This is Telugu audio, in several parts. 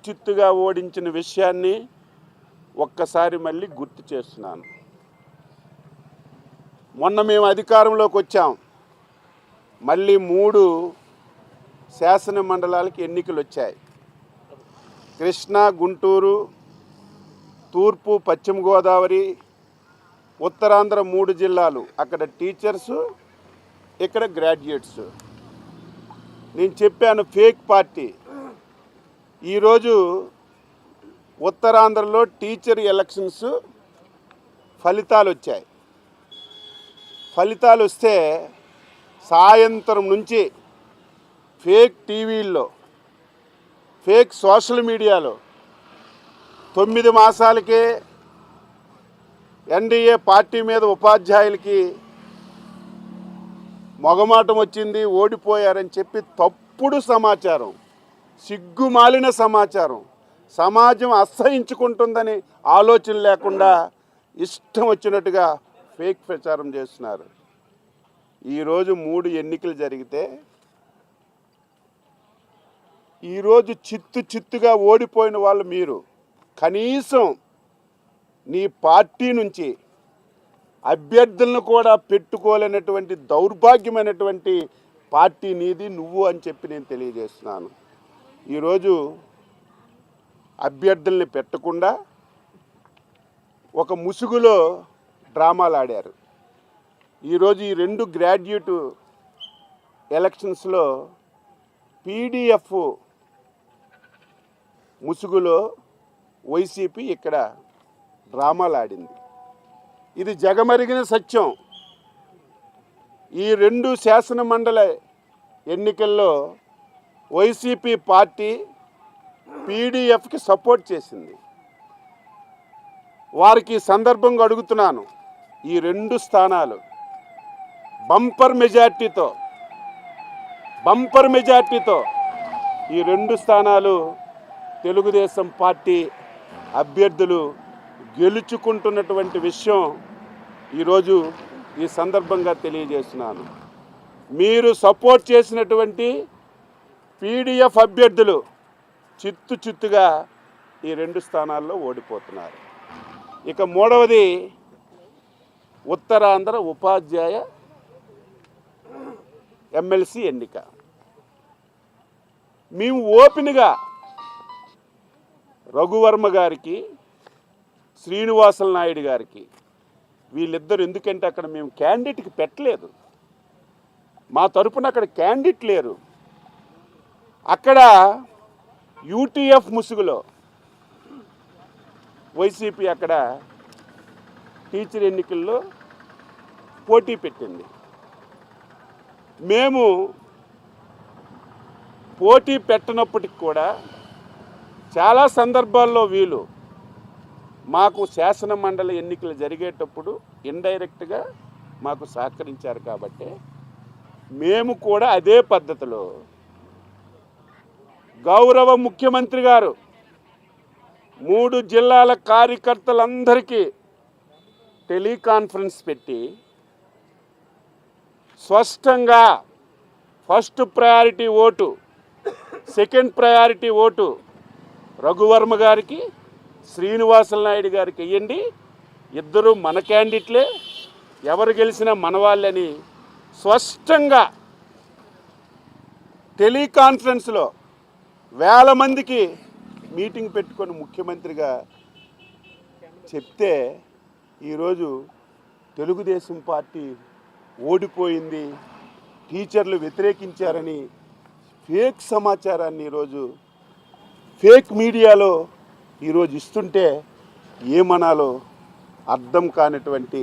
చిత్తుగా ఓడించిన విషయాన్ని ఒక్కసారి మళ్ళీ గుర్తు చేస్తున్నాను. మొన్న మేము అధికారంలోకి వచ్చాం. మళ్ళీ 3 శాసన మండలాలకు ఎన్నికలు వచ్చాయి. కృష్ణా, గుంటూరు, తూర్పు, పశ్చిమ గోదావరి, ఉత్తరాంధ్ర 3 జిల్లాలు. అక్కడ టీచర్సు, ఇక్కడ గ్రాడ్యుయేట్స్. నేను చెప్పాను ఫేక్ పార్టీ. ఈరోజు ఉత్తరాంధ్రలో టీచర్ ఎలక్షన్స్ ఫలితాలు వచ్చాయి. ఫలితాలు వస్తే సాయంత్రం నుంచి ఫేక్ టీవీల్లో, ఫేక్ సోషల్ మీడియాలో 9 మాసాలకే ఎన్డీఏ పార్టీ మీద ఉపాధ్యాయులకి మొగమాటం వచ్చింది, ఓడిపోయారని చెప్పి తప్పుడు సమాచారం, సిగ్గుమాలిన సమాచారం, సమాజం అసహించుకుంటుందని ఆలోచన లేకుండా ఇష్టం వచ్చినట్టుగా ఫేక్ ప్రచారం చేస్తున్నారు. ఈరోజు 3 ఎన్నికలు జరిగితే ఈరోజు చిత్తుగా ఓడిపోయిన వాళ్ళు మీరు. కనీసం నీ పార్టీ నుంచి అభ్యర్థులను కూడా పెట్టుకోలేనటువంటి దౌర్భాగ్యమైనటువంటి పార్టీ నీది, నువ్వు అని చెప్పి నేను తెలియజేస్తున్నాను. ఈరోజు అభ్యర్థుల్ని పెట్టకుండా ఒక ముసుగులో డ్రామాలు ఆడారు. ఈరోజు ఈ 2 గ్రాడ్యుయేట్ ఎలక్షన్స్లో పీడిఎఫ్ ముసుగులో వైసీపీ ఇక్కడ డ్రామాలు ఆడింది. ఇది జగమరిగిన సత్యం. ఈ 2 శాసన మండలి ఎన్నికల్లో వైసీపీ పార్టీ పీడిఎఫ్కి సపోర్ట్ చేసింది. వారికి సందర్భంగా అడుగుతున్నాను, ఈ 2 స్థానాలు బంపర్ మెజార్టీతో ఈ 2 స్థానాలు తెలుగుదేశం పార్టీ అభ్యర్థులు గెలుచుకుంటున్నటువంటి విషయం ఈరోజు ఈ సందర్భంగా తెలియజేస్తున్నాను. మీరు సపోర్ట్ చేసినటువంటి పీడిఎఫ్ అభ్యర్థులు చిత్తుగా ఈ 2 స్థానాల్లో ఓడిపోతున్నారు. ఇక 3వది ఉత్తరాంధ్ర ఉపాధ్యాయ ఎమ్మెల్సీ ఎన్నిక. మేము ఓపెన్గా రఘువర్మ గారికి, శ్రీనివాసులు నాయుడు గారికి, వీళ్ళిద్దరు, ఎందుకంటే అక్కడ మేము క్యాండిడేట్కి పెట్టలేదు, మా తరపున అక్కడ క్యాండిడేట్ లేరు. అక్కడ యూటీఎఫ్ ముసుగులో వైసీపీ అక్కడ టీచర్ ఎన్నికల్లో పోటీ పెట్టింది. మేము పోటీ పెట్టనప్పటికి కూడా చాలా సందర్భాల్లో వీళ్ళు మాకు శాసన మండలి ఎన్నికలు జరిగేటప్పుడు ఇండైరెక్ట్గా మాకు సహకరించారు. కాబట్టి మేము కూడా అదే పద్ధతిలో గౌరవ ముఖ్యమంత్రి గారు 3 జిల్లాల కార్యకర్తలందరికీ టెలికాన్ఫరెన్స్ పెట్టి స్పష్టంగా first priority vote, second priority vote Raghu Varma గారికి, శ్రీనివాసులు నాయుడు గారికి వేయండి, ఇద్దరు మన క్యాండిడేట్లే, ఎవరు గెలిచినా మన వాళ్ళని స్పష్టంగా టెలికాన్ఫరెన్స్లో 1000 మందికి మీటింగ్ పెట్టుకొని ముఖ్యమంత్రిగా చెప్తే ఈరోజు తెలుగుదేశం పార్టీ ఓడిపోయింది, టీచర్లు వ్యతిరేకించారని ఫేక్ సమాచారాన్ని ఈరోజు ఫేక్ మీడియాలో ఈరోజు ఇస్తుంటే ఏమనాలో అర్థం కానటువంటి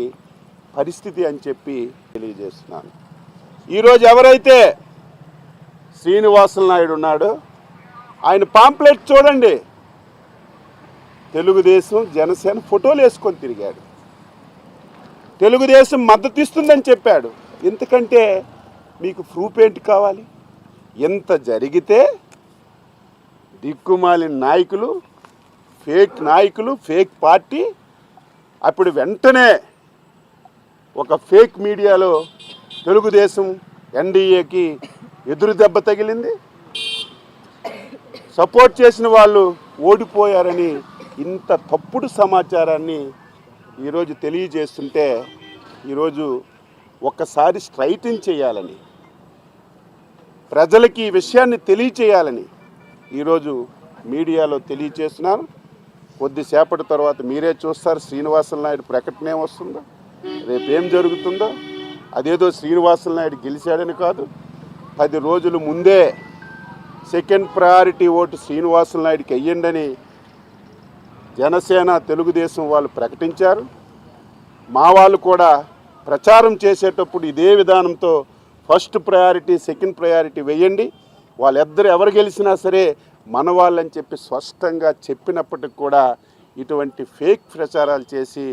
పరిస్థితి అని చెప్పి తెలియజేస్తున్నాను. ఈరోజు ఎవరైతే శ్రీనివాసులు నాయుడు ఉన్నాడో ఆయన పాంప్లెట్ చూడండి, తెలుగుదేశం జనసేన ఫోటోలు వేసుకొని తిరిగాడు, తెలుగుదేశం మద్దతు ఇస్తుందని చెప్పాడు. ఎందుకంటే మీకు ప్రూఫ్ ఏంటి కావాలి? ఎంత జరిగితే దిక్కుమాలిన నాయకులు, ఫేక్ పార్టీ అప్పుడు వెంటనే ఒక ఫేక్ మీడియాలో తెలుగుదేశం ఎన్డీఏకి ఎదురు దెబ్బ తగిలింది. సపోర్ట్ చేసిన వాళ్ళు ఓడిపోయారని ఇంత తప్పుడు సమాచారాన్ని ఈరోజు తెలియజేస్తుంటే ఈరోజు ఒక్కసారి స్ట్రైటన్ చేయాలని, ప్రజలకి ఈ విషయాన్ని తెలియచేయాలని ఈరోజు మీడియాలో తెలియచేస్తున్నారు. కొద్దిసేపటి తర్వాత మీరే చూస్తారు శ్రీనివాసులు నాయుడు ప్రకటన ఏమొస్తుందో, రేపేం జరుగుతుందో. అదేదో శ్రీనివాసులు నాయుడు గెలిచాడని కాదు, 10 రోజుల ముందే సెకండ్ ప్రయారిటీ ఓటు శ్రీనివాసులు నాయుడికి వెయ్యండని జనసేన తెలుగుదేశం వాళ్ళు ప్రకటించారు. మా వాళ్ళు కూడా ప్రచారం చేసేటప్పుడు ఇదే విధానంతో ఫస్ట్ ప్రయారిటీ సెకండ్ ప్రయారిటీ వేయండి, వాళ్ళిద్దరు ఎవరు గెలిచినా సరే మన వాళ్ళని చెప్పి స్పష్టంగా చెప్పినప్పటికి కూడా ఇటువంటి ఫేక్ ప్రచారాలు చేసి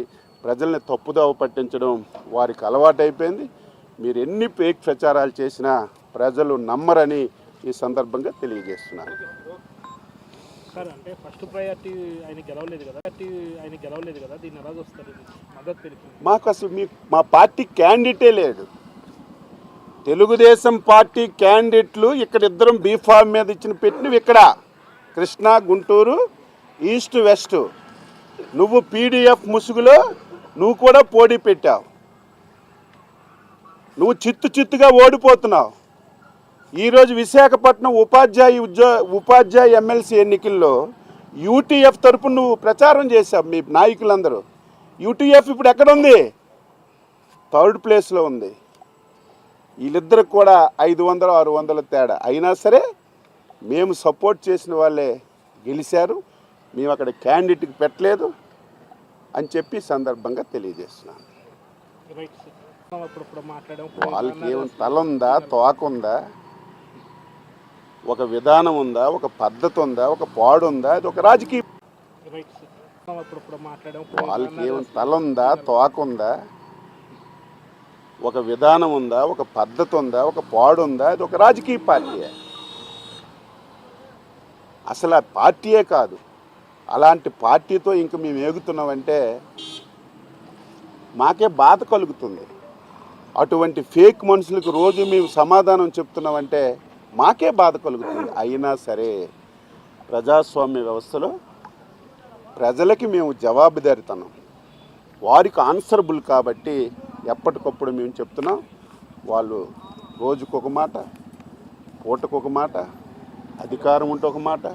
ప్రజల్ని తప్పుదోవ పట్టించడం వారికి అలవాటైపోయింది. మీరు ఎన్ని ఫేక్ ప్రచారాలు చేసినా ప్రజలు నమ్మరని ఈ సందర్భంగా తెలియజేస్తున్నారు. సార్, అంటే ఫస్ట్ ప్రయారిటీ ఆయన గెలవలేదు కదా, దీన్ని ఎలా చూస్తారు? మద్దతు తెలిపింది మాకు అసలు మా పార్టీ క్యాండిడేటే లేడు. తెలుగుదేశం పార్టీ క్యాండిడేట్లు ఇక్కడ ఇద్దరం బీఫామ్ మీద ఇచ్చిన పెట్టినవి ఇక్కడ కృష్ణా, గుంటూరు, ఈస్ట్, వెస్ట్. నువ్వు పీడిఎఫ్ ముసుగులో నువ్వు కూడా పోటీ పెట్టావు. నువ్వు చిత్తుగా ఓడిపోతున్నావు. ఈరోజు విశాఖపట్నం ఉపాధ్యాయ ఎమ్మెల్సీ ఎన్నికల్లో యూటీఎఫ్ తరపున నువ్వు ప్రచారం చేశావు. మీ నాయకులందరూ యూటీఎఫ్ ఇప్పుడు ఎక్కడుంది? 3rd ప్లేస్లో ఉంది. వీళ్ళిద్దరికి కూడా 500-600 తేడా. అయినా సరే మేము సపోర్ట్ చేసిన వాళ్ళే గెలిచారు, మేము అక్కడ క్యాండిడేట్కి పెట్టలేదు అని చెప్పి సందర్భంగా తెలియజేస్తున్నాను. వాళ్ళకి ఏం తల ఉందా, తోకుందా, ఒక విధానం ఉందా, ఒక పద్ధతి ఉందా, ఒక పాడు ఉందా? అది ఒక రాజకీయ. వాళ్ళకి ఏం తల ఉందా, తోకుందా, ఒక విధానం ఉందా, ఒక పద్ధతి ఉందా, ఒక పాడు ఉందా? అది ఒక రాజకీయ పార్టీ. అసలు ఆ పార్టీయే కాదు. అలాంటి పార్టీతో ఇంక మేము ఏగుతున్నామంటే మాకే బాధ కలుగుతుంది. అటువంటి ఫేక్ మనుషులకు రోజు మేము సమాధానం చెప్తున్నామంటే మాకే బాధ కలుగుతుంది. అయినా సరే ప్రజాస్వామ్య వ్యవస్థలో ప్రజలకి మేము జవాబుదారీతనం, వారికి ఆన్సరబుల్ కాబట్టి ఎప్పటికప్పుడు మేము చెప్తున్నాం. వాళ్ళు రోజుకొక మాట, పూటకొక మాట, అధికారం ఉంటే ఒక మాట,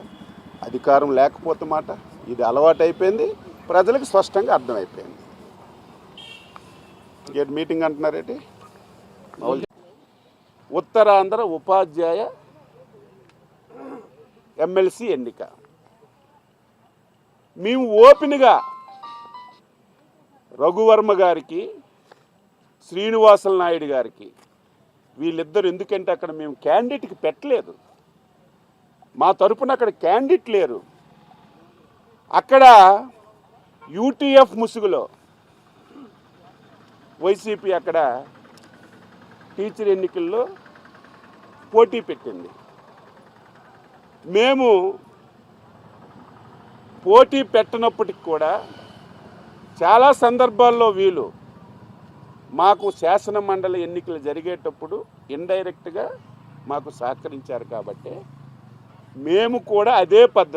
అధికారం లేకపోతే మాట. ఇది అలవాటైపోయింది, ప్రజలకు స్పష్టంగా అర్థమైపోయింది. Gate meeting అంటున్నారేంటి? ఉత్తరాంధ్ర ఉపాధ్యాయ ఎమ్మెల్సీ ఎన్నిక మేము ఓపెన్గా రఘువర్మ గారికి, శ్రీనివాసులు నాయుడు గారికి, వీళ్ళిద్దరు, ఎందుకంటే అక్కడ మేము క్యాండిడేట్కి పెట్టలేదు, మా తరపున అక్కడ క్యాండిడేట్ లేరు. అక్కడ యూటీఎఫ్ ముసుగులో వైసీపీ అక్కడ టీచర్ ఎన్నికల్లో పోటీ పెట్టింది. మేము పోటీ పెట్టనప్పటికి కూడా చాలా సందర్భాల్లో వీళ్ళు మాకు శాసన మండలి ఎన్నికలు జరిగేటప్పుడు ఇండైరెక్ట్గా మాకు సహకరించారు. కాబట్టి మేము కూడా అదే పద్ధతి